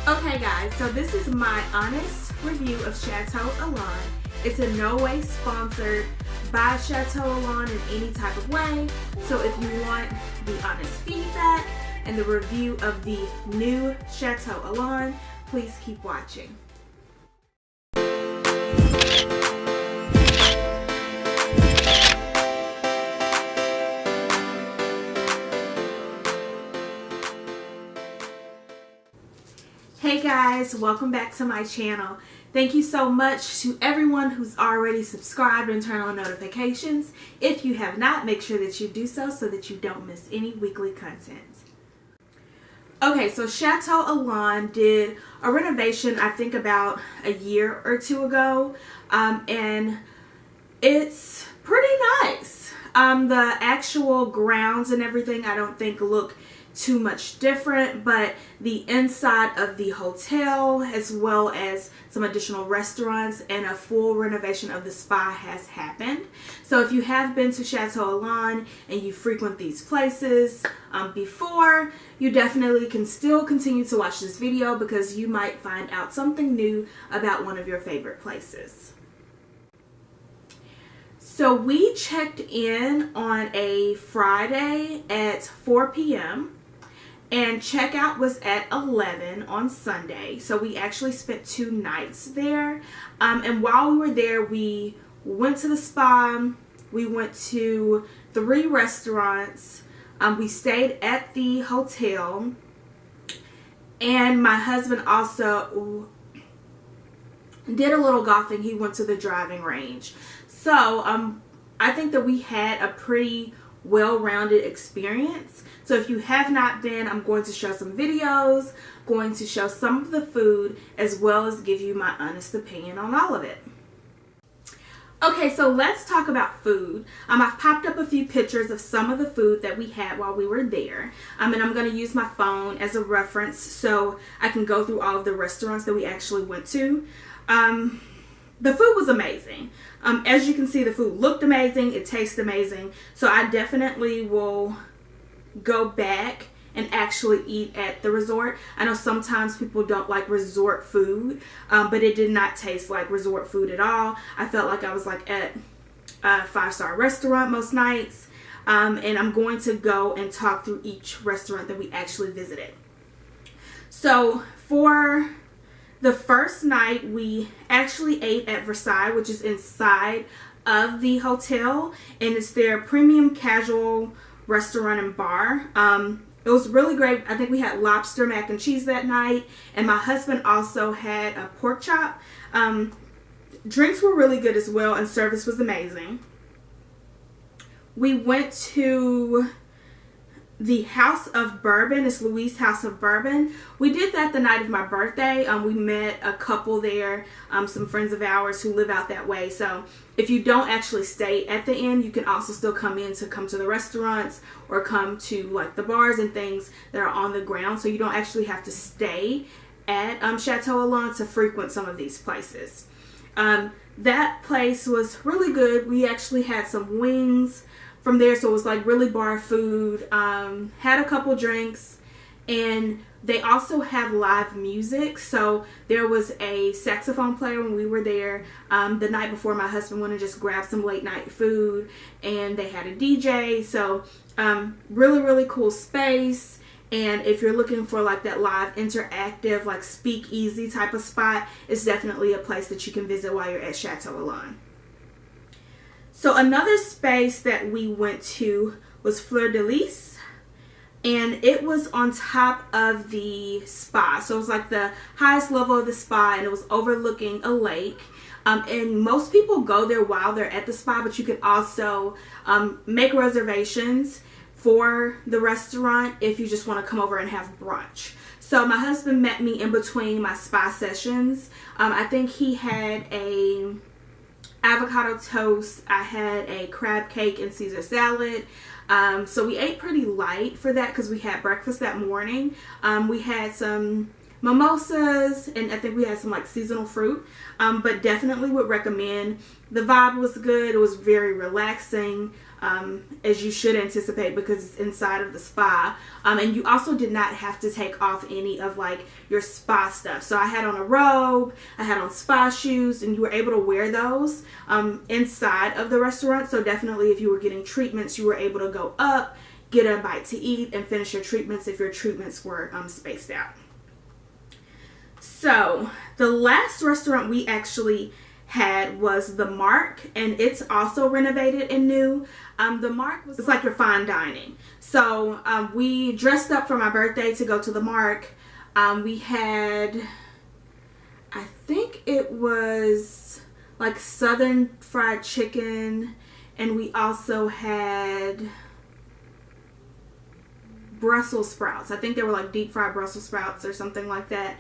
Okay guys, so this is my honest review of Chateau Elan. It's in no way sponsored by Chateau Elan in any type of way. So if you want the honest feedback and the review of the new Chateau Elan, please keep watching. Hey guys, welcome back to my channel. Thank you so much to everyone who's already subscribed and turned on notifications. If you have not, make sure that you do so that you don't miss any weekly content. Okay, so Chateau Elan did a renovation I think about a year or two ago, and it's pretty nice. The actual grounds and everything I don't think look too much different, but the inside of the hotel as well as some additional restaurants and a full renovation of the spa has happened. So if you have been to Chateau Elan and you frequent these places before, you definitely can still continue to watch this video because you might find out something new about one of your favorite places. So we checked in on a Friday at 4 p.m. and checkout was at 11 on Sunday. So we actually spent 2 nights there. And while we were there, we went to the spa. We went to 3 restaurants. We stayed at the hotel. And my husband also did a little golfing. He went to the driving range. So I think that we had a pretty well-rounded experience. So if you have not been, I'm going to show some videos, going to show some of the food, as well as give you my honest opinion on all of it. Okay, so let's talk about food. I've popped up a few pictures of some of the food that we had while we were there. And I'm going to use my phone as a reference so I can go through all of the restaurants that we actually went to. The food was amazing. As you can see, the food looked amazing. It tasted amazing. So I definitely will go back and actually eat at the resort. I know sometimes people don't like resort food, but it did not taste like resort food at all. I felt like I was like at a 5-star restaurant most nights. And I'm going to go and talk through each restaurant that we actually visited. So for the first night, we actually ate at Versailles, which is inside of the hotel, and it's their premium casual restaurant and bar. It was really great. I think we had lobster mac and cheese that night, and my husband also had a pork chop. Drinks were really good as well, and service was amazing. We went to the House of Bourbon. It's Louis' House of Bourbon. We did that the night of my birthday. We met a couple there, some friends of ours who live out that way. So if you don't actually stay at the inn, you can also still come to the restaurants or come to like the bars and things that are on the ground. So you don't actually have to stay at Chateau Elan to frequent some of these places. That place was really good. We actually had some wings from there, so it was like really bar food. Had a couple drinks, and they also have live music. So there was a saxophone player when we were there. The night before, my husband went and just grabbed some late night food, and they had a DJ. So really cool space. And if you're looking for like that live interactive like speakeasy type of spot, it's definitely a place that you can visit while you're at Chateau Elan. So another space that we went to was Fleur de Lis, and it was on top of the spa. So it was like the highest level of the spa, and it was overlooking a lake. And most people go there while they're at the spa, but you can also make reservations for the restaurant if you just want to come over and have brunch. So my husband met me in between my spa sessions. I think he had a avocado toast. I had a crab cake and Caesar salad. So we ate pretty light for that because we had breakfast that morning. We had some mimosas, and I think we had some like seasonal fruit, but definitely would recommend. The vibe was good. It was very relaxing, as you should anticipate because it's inside of the spa, and you also did not have to take off any of like your spa stuff. So I had on a robe, I had on spa shoes, and you were able to wear those inside of the restaurant. So definitely if you were getting treatments, you were able to go up, get a bite to eat, and finish your treatments if your treatments were spaced out. So the last restaurant we actually had was the Mark, and it's also renovated and new. The Mark was, it's like your fine dining. So we dressed up for my birthday to go to the Mark. We had, I think it was like Southern fried chicken, and we also had Brussels sprouts. I think they were like deep fried Brussels sprouts or something like that.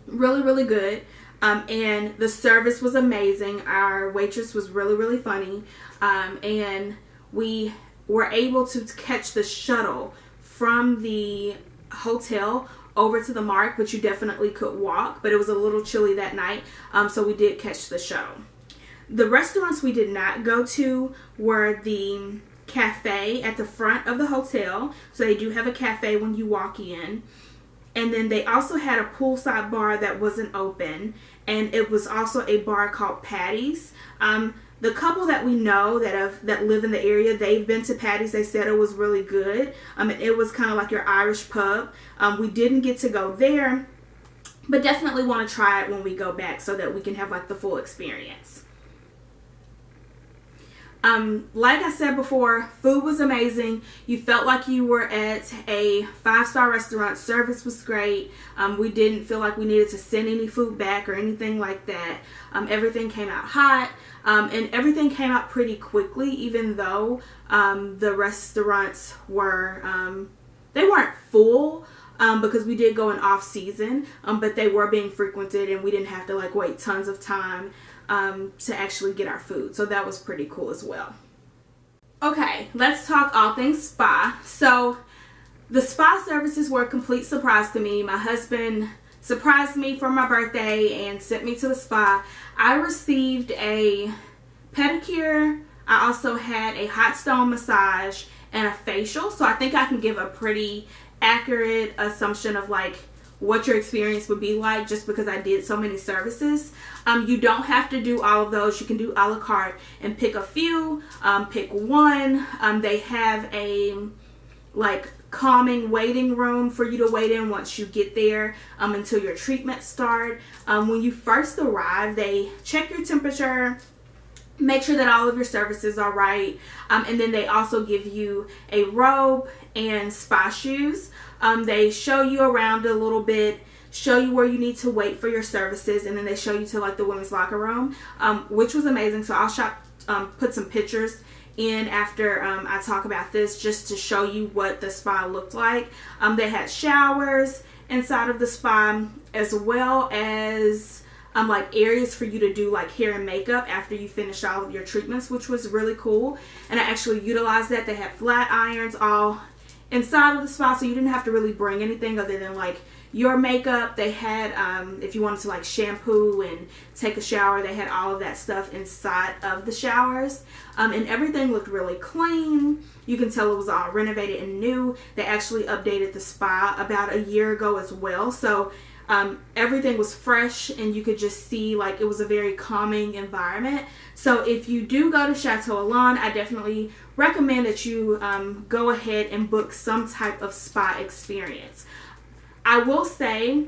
Really, really good. And the service was amazing. Our waitress was really, really funny. And we were able to catch the shuttle from the hotel over to the Mark, which you definitely could walk, but it was a little chilly that night. So we did catch the shuttle. The restaurants we did not go to were the cafe at the front of the hotel. So they do have a cafe when you walk in. And then they also had a poolside bar that wasn't open. And it was also a bar called Patty's. The couple that we know that live in the area, they've been to Patty's. They said it was really good. And it was kind of like your Irish pub. We didn't get to go there, but definitely want to try it when we go back so that we can have like the full experience. Like I said before, food was amazing. You felt like you were at a 5-star restaurant. Service was great. We didn't feel like we needed to send any food back or anything like that. Everything came out hot, and everything came out pretty quickly, even though the restaurants were, they weren't full, because we did go in off season, but they were being frequented and we didn't have to like wait tons of time to actually get our food. So that was pretty cool as well. Okay, let's talk all things spa. So the spa services were a complete surprise to me. My husband surprised me for my birthday and sent me to the spa. I received a pedicure. I also had a hot stone massage and a facial. So I think I can give a pretty accurate assumption of like what your experience would be like just because I did so many services. You don't have to do all of those. You can do a la carte and pick a few, pick one. They have a like calming waiting room for you to wait in once you get there until your treatment start. When you first arrive, they check your temperature, make sure that all of your services are right, and then they also give you a robe and spa shoes. They show you around a little bit, show you where you need to wait for your services, and then they show you to like the women's locker room, which was amazing. So I'll put some pictures in after I talk about this just to show you what the spa looked like. They had showers inside of the spa, as well as like areas for you to do like hair and makeup after you finish all of your treatments, which was really cool. And I actually utilized that. They had flat irons all inside of the spa, so you didn't have to really bring anything other than like your makeup. They had if you wanted to like shampoo and take a shower, they had all of that stuff inside of the showers, and everything looked really clean. You can tell it was all renovated and new. They actually updated the spa about a year ago as well, so everything was fresh and you could just see like it was a very calming environment. So if you do go to Chateau Elan, I definitely recommend that you go ahead and book some type of spa experience. I will say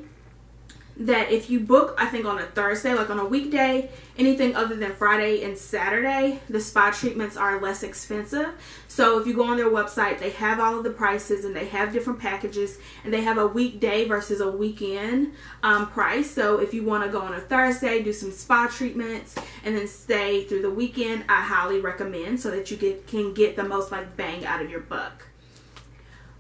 that if you book, I think on a Thursday, like on a weekday, anything other than Friday and Saturday, the spa treatments are less expensive. So if you go on their website, they have all of the prices and they have different packages, and they have a weekday versus a weekend price. So if you want to go on a Thursday, do some spa treatments, and then stay through the weekend, I highly recommend, so that you can get the most like bang out of your buck.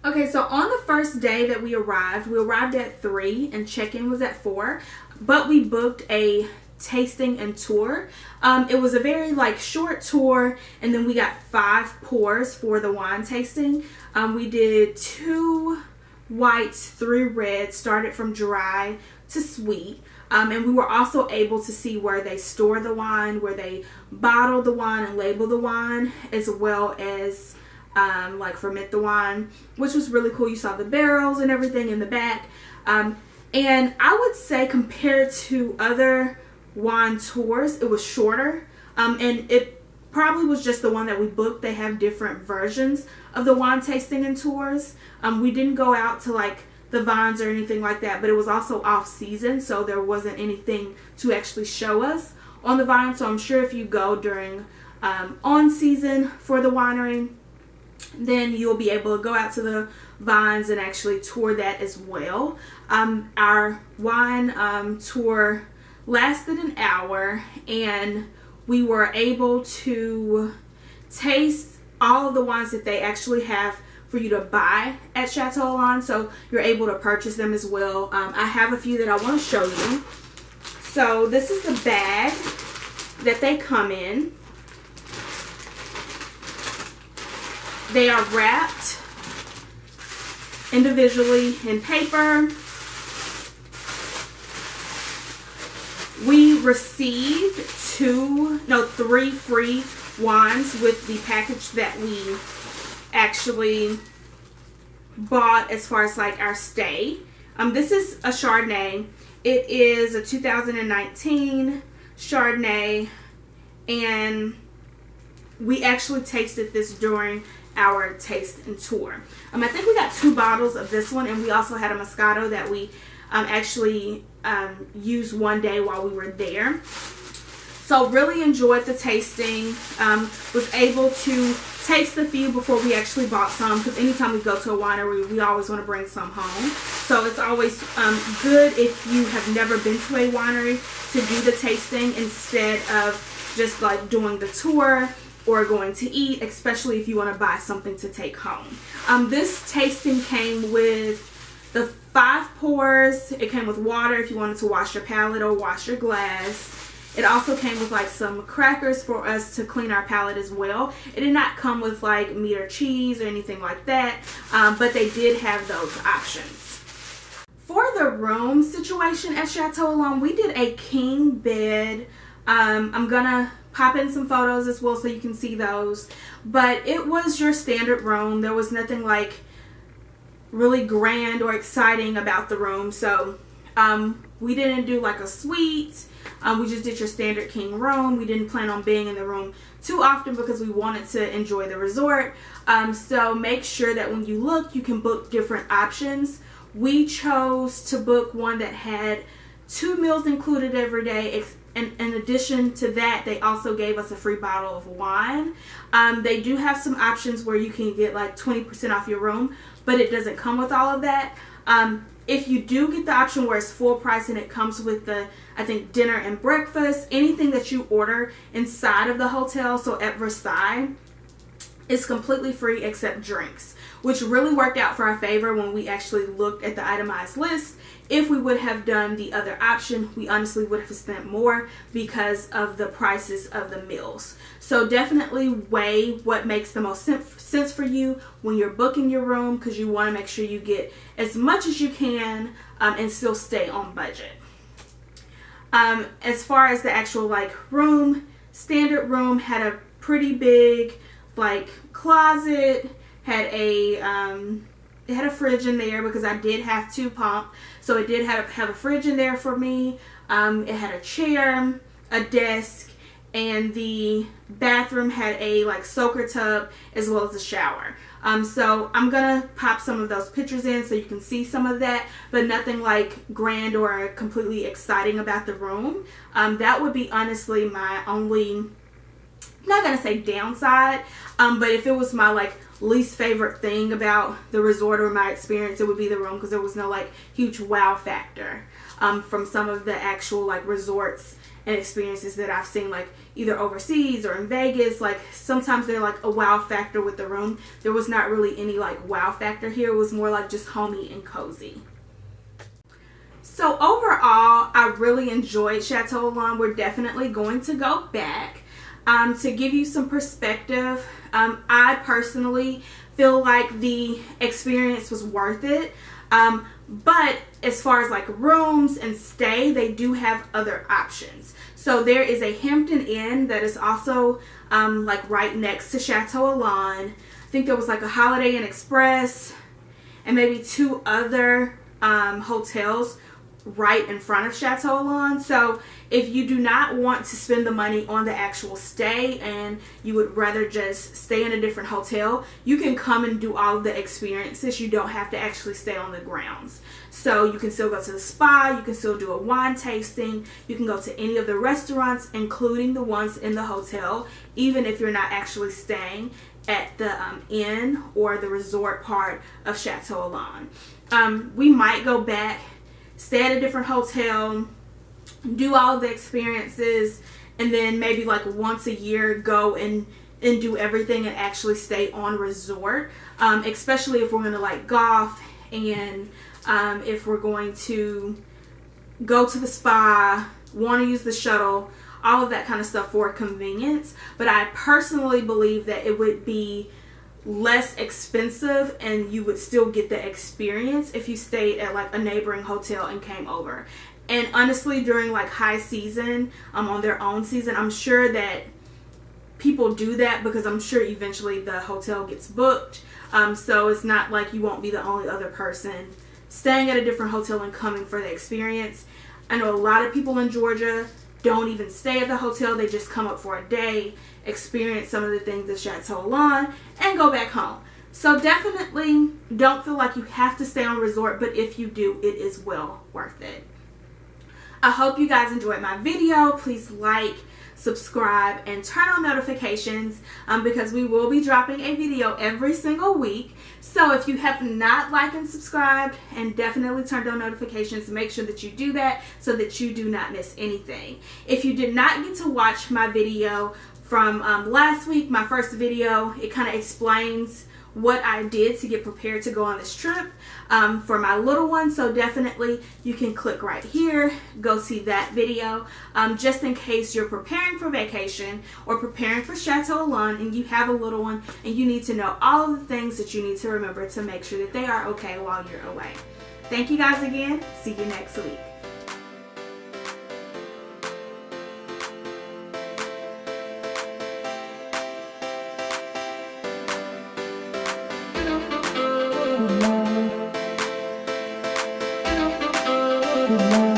Okay, so on the first day that we arrived at 3 and check-in was at 4, but we booked a tasting and tour. It was a very like short tour, and then we got 5 pours for the wine tasting. We did 2 whites, 3 reds, started from dry to sweet. And we were also able to see where they store the wine, where they bottle the wine and label the wine, as well as like ferment the wine, which was really cool. You saw the barrels and everything in the back. And I would say compared to other wine tours, it was shorter. And it probably was just the one that we booked. They have different versions of the wine tasting and tours. We didn't go out to like the vines or anything like that, but it was also off season, so there wasn't anything to actually show us on the vine. So I'm sure if you go during on season for the winery, then you'll be able to go out to the vines and actually tour that as well. Our wine tour lasted an hour, and we were able to taste all of the wines that they actually have for you to buy at Chateau Elan, so you're able to purchase them as well. I have a few that I want to show you. So this is the bag that they come in. They are wrapped individually in paper. We received 3 free wines with the package that we actually bought as far as like our stay. This is a Chardonnay. It is a 2019 Chardonnay, and we actually tasted this during our taste and tour. I think we got 2 bottles of this one, and we also had a Moscato that we actually used one day while we were there. So really enjoyed the tasting. Was able to taste a few before we actually bought some, because anytime we go to a winery, we always want to bring some home. So it's always good if you have never been to a winery to do the tasting instead of just like doing the tour or going to eat, especially if you want to buy something to take home. This tasting came with the 5 pours. It came with water if you wanted to wash your palate or wash your glass. It also came with like some crackers for us to clean our palate as well. It did not come with like meat or cheese or anything like that, but they did have those options. For the room situation at Chateau Elan, we did a king bed. I'm gonna pop in some photos as well so you can see those, but it was your standard room. There was nothing like really grand or exciting about the room. So we didn't do like a suite. We just did your standard king room. We didn't plan on being in the room too often because we wanted to enjoy the resort. So make sure that when you look, you can book different options. We chose to book one that had 2 meals included every day. And in addition to that, they also gave us a free bottle of wine. They do have some options where you can get like 20% off your room, but it doesn't come with all of that. If you do get the option where it's full price and it comes with the, I think, dinner and breakfast, anything that you order inside of the hotel, so at Versailles, is completely free except drinks, which really worked out for our favor when we actually looked at the itemized list. If we would have done the other option, we honestly would have spent more because of the prices of the meals. So definitely weigh what makes the most sense for you when you're booking your room, because you want to make sure you get as much as you can and still stay on budget. As far as the actual like room, standard room had a pretty big like closet, had a it had a fridge in there because I did have to pump, so it did have a fridge in there for me. It had a chair, a desk, and the bathroom had a like soaker tub as well as a shower. So I'm gonna pop some of those pictures in so you can see some of that, but nothing like grand or completely exciting about the room. That would be honestly my only, I'm not gonna say downside, but if it was my like least favorite thing about the resort or my experience, it would be the room, because there was no like huge wow factor from some of the actual like resorts and experiences that I've seen, like either overseas or in Vegas. Like sometimes they're like a wow factor with the room. There was not really any like wow factor here. It was more like just homey and cozy. So overall, I really enjoyed Chateau Elan. We're definitely going to go back. To give you some perspective, I personally feel like the experience was worth it. But as far as like rooms and stay, they do have other options. So there is a Hampton Inn that is also like right next to Chateau Elan. I think there was like a Holiday Inn Express and maybe 2 other hotels right in front of Chateau Elan. So if you do not want to spend the money on the actual stay and you would rather just stay in a different hotel, you can come and do all of the experiences. You don't have to actually stay on the grounds. So you can still go to the spa, you can still do a wine tasting, you can go to any of the restaurants, including the ones in the hotel, even if you're not actually staying at the inn or the resort part of Chateau Elan. We might go back, stay at a different hotel, do all the experiences, and then maybe like once a year go and do everything and actually stay on resort, especially if we're going to like golf and if we're going to go to the spa, want to use the shuttle, all of that kind of stuff for convenience. But I personally believe that it would be less expensive and you would still get the experience if you stayed at like a neighboring hotel and came over. And honestly, during like high season, on their own season, I'm sure that people do that because I'm sure eventually the hotel gets booked. So it's not like you won't be the only other person staying at a different hotel and coming for the experience. I know a lot of people in Georgia don't even stay at the hotel. They just come up for a day, experience some of the things at Chateau Elan, and go back home. So definitely don't feel like you have to stay on resort, but if you do, it is well worth it. I hope you guys enjoyed my video. Please like, subscribe, and turn on notifications because we will be dropping a video every single week. So if you have not liked and subscribed and definitely turned on notifications, make sure that you do that so that you do not miss anything. If you did not get to watch my video from last week, my first video, it kind of explains what I did to get prepared to go on this trip for my little one. So definitely you can click right here, go see that video, just in case you're preparing for vacation or preparing for Chateau Elan and you have a little one and you need to know all of the things that you need to remember to make sure that they are okay while you're away. Thank you guys again. See you next week. Thank you.